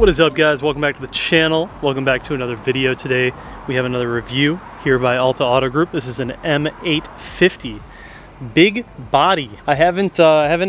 What is up, guys? Welcome back to the channel. Welcome back to another video. Today we have another review here by Alta Auto Group. This is an M850 big body. I haven't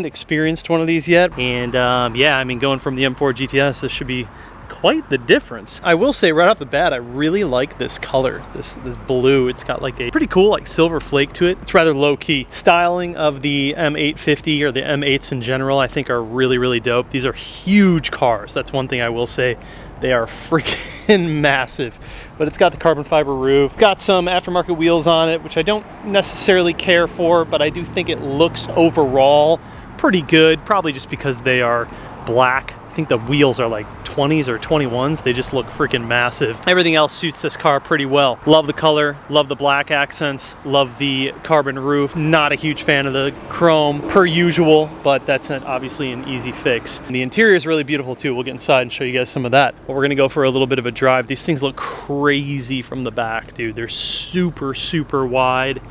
experienced one of these yet, and yeah, I mean, going from the M4 GTS, this should be quite the difference. I will say right off the bat, I really like this color, this blue. It's got like a pretty cool like silver flake to it. It's rather low key. Styling of the M850 or the M8s in general, I think are really dope. These are huge cars. That's one thing I will say. They are freaking massive, but it's got the carbon fiber roof, got some aftermarket wheels on it, which I don't necessarily care for, but I do think it looks overall pretty good, probably just because they are black. I think the wheels are like 20s or 21s. They just look freaking massive. Everything else suits this car pretty well. Love the color, love the black accents, love the carbon roof. Not a huge fan of the chrome per usual, but that's obviously an easy fix. And the interior is really beautiful too. We'll get inside and show you guys some of that. But we're gonna go for a little bit of a drive. These things look crazy from the back, dude. They're super wide.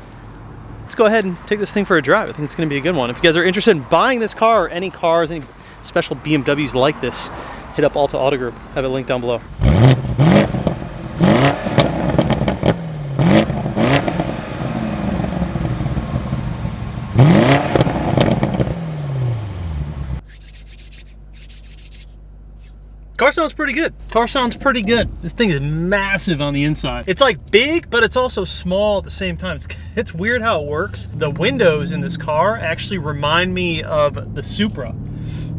Let's go ahead and take this thing for a drive. I think it's gonna be a good one. If you guys are interested in buying this car or any cars, any special BMWs like this, hit up Alta Auto Group. Have it linked down below. Car sounds pretty good. Car sounds pretty good. This thing is massive on the inside. It's like big, but it's also small at the same time. It's weird how it works. The windows in this car actually remind me of the Supra.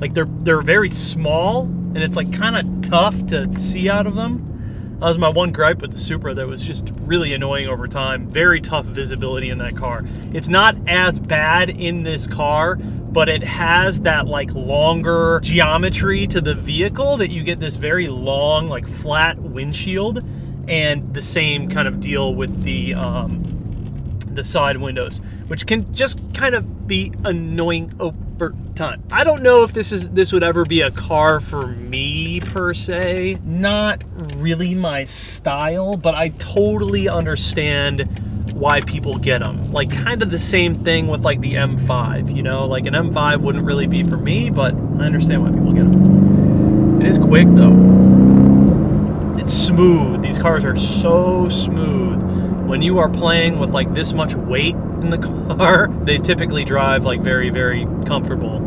Like they're very small, and it's like kind of tough to see out of them. That was my one gripe with the Supra that was just really annoying over time. Very tough visibility in that car. It's not as bad in this car, but it has that like longer geometry to the vehicle that you get this very long, like flat windshield, and the same kind of deal with the side windows, which can just kind of be annoying over time. I don't know if this would ever be a car for me per se. Not really my style, but I totally understand why people get them. Like kind of the same thing with like the M5, you know, like an M5 wouldn't really be for me, but I understand why people get them. It is quick though. It's smooth. These cars are so smooth. When you are playing with like this much weight in the car, they typically drive like very comfortable,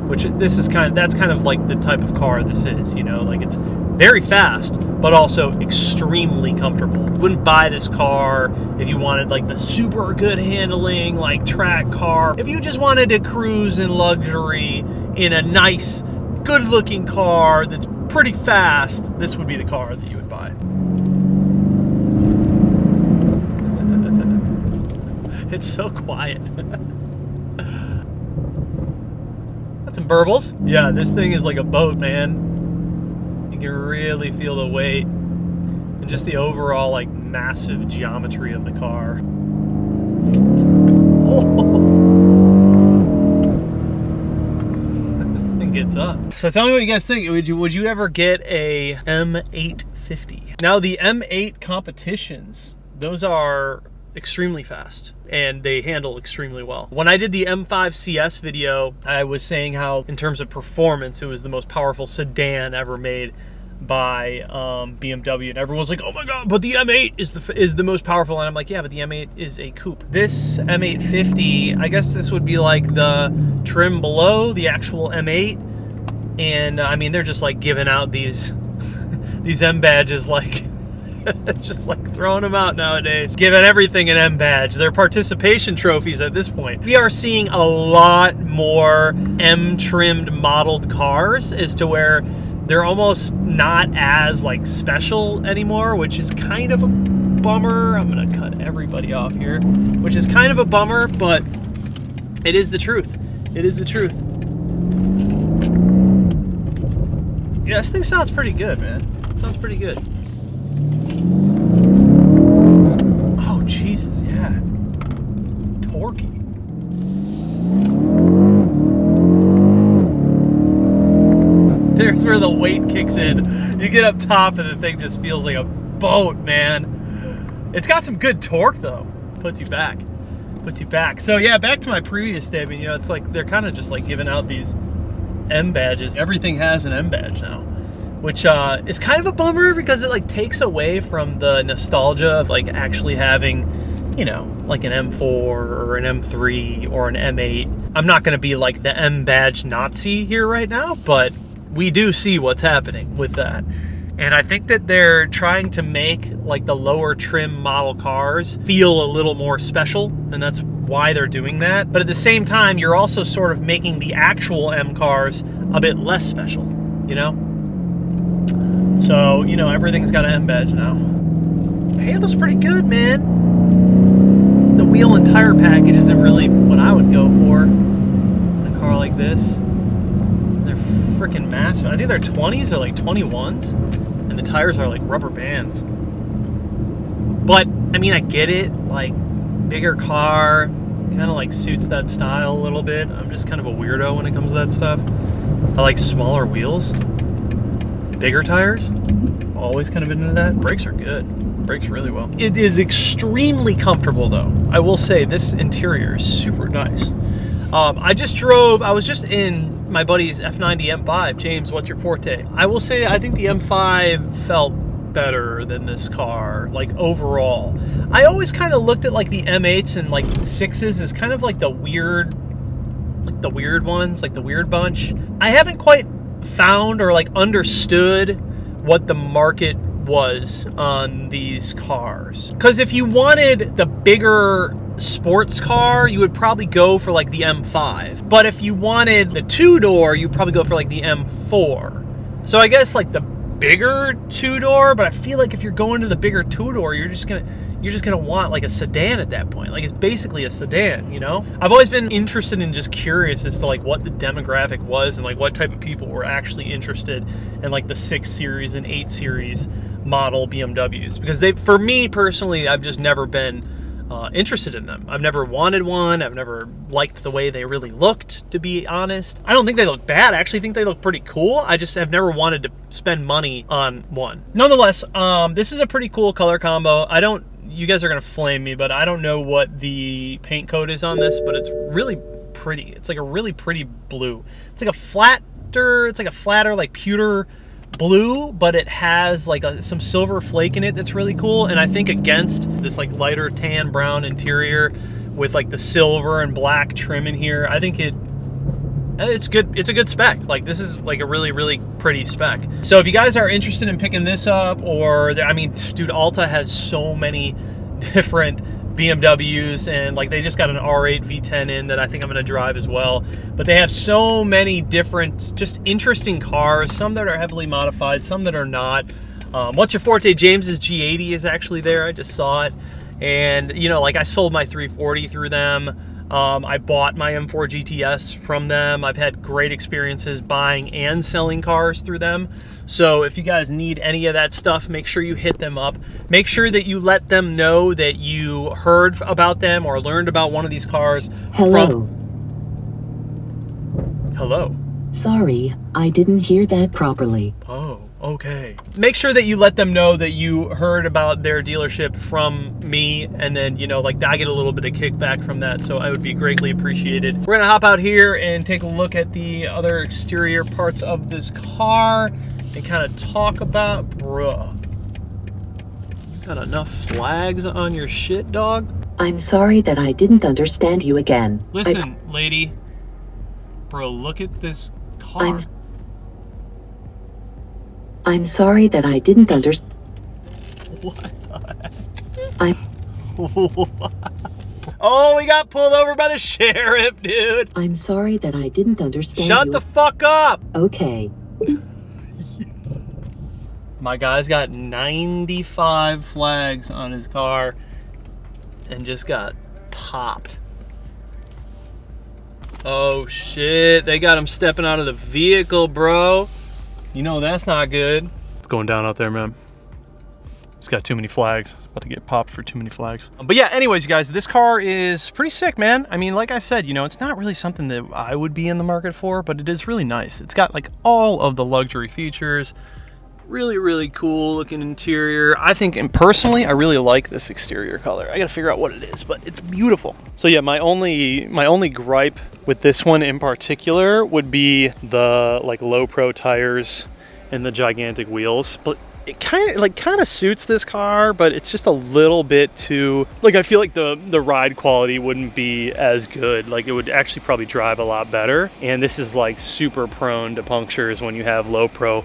which that's kind of like the type of car this is, you know, like it's very fast, but also extremely comfortable. You wouldn't buy this car if you wanted like the super good handling, like track car. If you just wanted to cruise in luxury in a nice, good looking car that's pretty fast, this would be the car that you would buy. It's so quiet. That's some burbles. Yeah, this thing is like a boat, man. You can really feel the weight and just the overall like massive geometry of the car. Oh. This thing gets up. So tell me what you guys think. Would you ever get a M850? Now the M8 competitions, those are extremely fast and they handle extremely well. When I did the M5 CS video, I was saying how in terms of performance, it was the most powerful sedan ever made by BMW, and everyone was like, oh my god, but the M8 is the most powerful. And I'm like, yeah, but the M8 is a coupe. This M850, I guess this would be like the trim below the actual M8, and I mean, they're just like giving out these M badges like it's just like throwing them out nowadays. Giving everything an M badge. They're participation trophies at this point. We are seeing a lot more M-trimmed modeled cars as to where they're almost not as like special anymore, which is kind of a bummer. I'm gonna cut everybody off here, which is kind of a bummer, but it is the truth. It is the truth. Yeah, this thing sounds pretty good, man. It sounds pretty good. Oh, Jesus, yeah. Torquey. There's where the weight kicks in. You get up top and the thing just feels like a boat, man. It's got some good torque, though. Puts you back. So, yeah, back to my previous statement. You know, it's like they're kind of just like giving out these M badges. Everything has an M badge now. which is kind of a bummer because it like takes away from the nostalgia of like actually having, you know, like an M4 or an M3 or an M8. I'm not going to be like the M badge Nazi here right now, but we do see what's happening with that. And I think that they're trying to make like the lower trim model cars feel a little more special, and that's why they're doing that. But at the same time, you're also sort of making the actual M cars a bit less special, you know? So, you know, everything's got an M badge now. Handles pretty good, man. The wheel and tire package isn't really what I would go for in a car like this. They're freaking massive. I think they're 20s or like 21s. And the tires are like rubber bands. But, I mean, I get it. Like, bigger car kind of like suits that style a little bit. I'm just kind of a weirdo when it comes to that stuff. I like smaller wheels. Bigger tires. Always kind of been into that. Brakes are good. Brakes really well. It is extremely comfortable, though. I will say this interior is super nice. I was just in my buddy's F90 M5. James, what's your forte? I will say I think the M5 felt better than this car, like overall. I always kind of looked at like the M8s and like 6s as kind of like the weird ones, like the weird bunch. I haven't quite found or like understood what the market was on these cars. Because if you wanted the bigger sports car, you would probably go for like the M5. But if you wanted the two-door, you'd probably go for like the M4. So I guess like the bigger two-door, but I feel like if you're going to the bigger two-door, you're just gonna want like a sedan at that point. Like it's basically a sedan, you know? I've always been interested and just curious as to like what the demographic was and like what type of people were actually interested in like the 6 Series and 8 Series model BMWs. Because for me personally, I've just never been interested in them. I've never wanted one. I've never liked the way they really looked, to be honest. I don't think they look bad. I actually think they look pretty cool. I just have never wanted to spend money on one. Nonetheless, this is a pretty cool color combo. You guys are gonna flame me, but I don't know what the paint code is on this, but it's really pretty. It's like a really pretty blue. It's like a flatter, like pewter blue, but it has like some silver flake in it that's really cool. And I think against this like lighter tan brown interior with like the silver and black trim in here, I think it's good. It's a good spec. Like this is like a really, really pretty spec. So if you guys are interested in picking this up, or I mean, dude, Alta has so many different BMWs, and like they just got an R8 V10 in that I think I'm gonna drive as well. But they have so many different, just interesting cars, some that are heavily modified, some that are not. What's your forte? James's G80 is actually there. I just saw it. And you know, like I sold my 340 through them. I bought my M4 GTS from them. I've had great experiences buying and selling cars through them. So if you guys need any of that stuff, make sure you hit them up. Make sure that you let them know that you heard about them or learned about one of these cars. Hello. Hello. Sorry, I didn't hear that properly. Oh, okay. Make sure that you let them know that you heard about their dealership from me, and then, you know, like I get a little bit of kickback from that, so I would be greatly appreciated. We're gonna hop out here and take a look at the other exterior parts of this car and kind of talk about, bruh. You got enough flags on your shit, dog? I'm sorry that I didn't understand you again. Listen, lady. Bro, look at this car. I'm sorry that I didn't understand. What the heck? Oh, we got pulled over by the sheriff, dude. I'm sorry that I didn't understand you. Shut the fuck up. Okay. My guy's got 95 flags on his car and just got popped. Oh shit, they got him stepping out of the vehicle, bro. You know that's not good. It's going down out there, man. He's got too many flags. About to get popped for too many flags. But yeah, anyways, you guys, this car is pretty sick, man. I mean, like I said, you know, it's not really something that I would be in the market for, but it is really nice. It's got like all of the luxury features. Really, really cool looking interior. I think, and personally, I really like this exterior color. I gotta figure out what it is, but it's beautiful. So yeah, my only gripe with this one in particular would be the like low pro tires and the gigantic wheels, but it kind of suits this car, but it's just a little bit too, like, I feel like the ride quality wouldn't be as good. Like, it would actually probably drive a lot better, and this is like super prone to punctures when you have low pro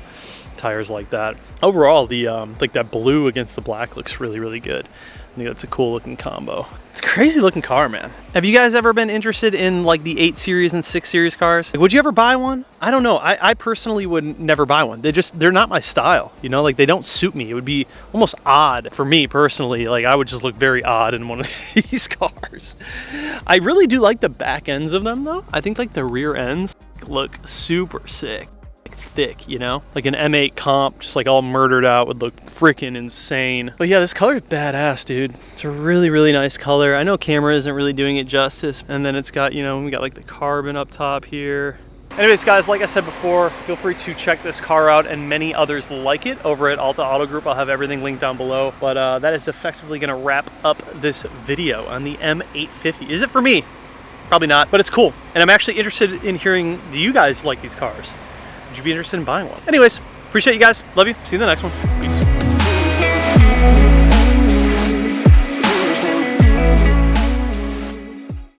tires like that. Overall, the like that blue against the black looks really, really good. I think that's a cool looking combo. It's a crazy looking car, man. Have you guys ever been interested in like the 8 Series and 6 Series cars? Like, would you ever buy one? I don't know. I personally would never buy one. They're not my style, you know, like they don't suit me. It would be almost odd for me personally. Like, I would just look very odd in one of these cars. I really do like the back ends of them though. I think like the rear ends look super sick. Thick, you know, like an M8 comp, just like all murdered out, would look freaking insane. But yeah, this color is badass, dude. It's a really, really nice color. I know camera isn't really doing it justice. And then it's got, you know, we got like the carbon up top here. Anyways, guys, like I said before, feel free to check this car out and many others like it over at Alta Auto Group. I'll have everything linked down below. But that is effectively going to wrap up this video on the M850. Is it for me? Probably not, but it's cool. And I'm actually interested in hearing, do you guys like these cars? Would you be interested in buying one? Anyways, appreciate you guys. Love you. See you in the next one. Peace.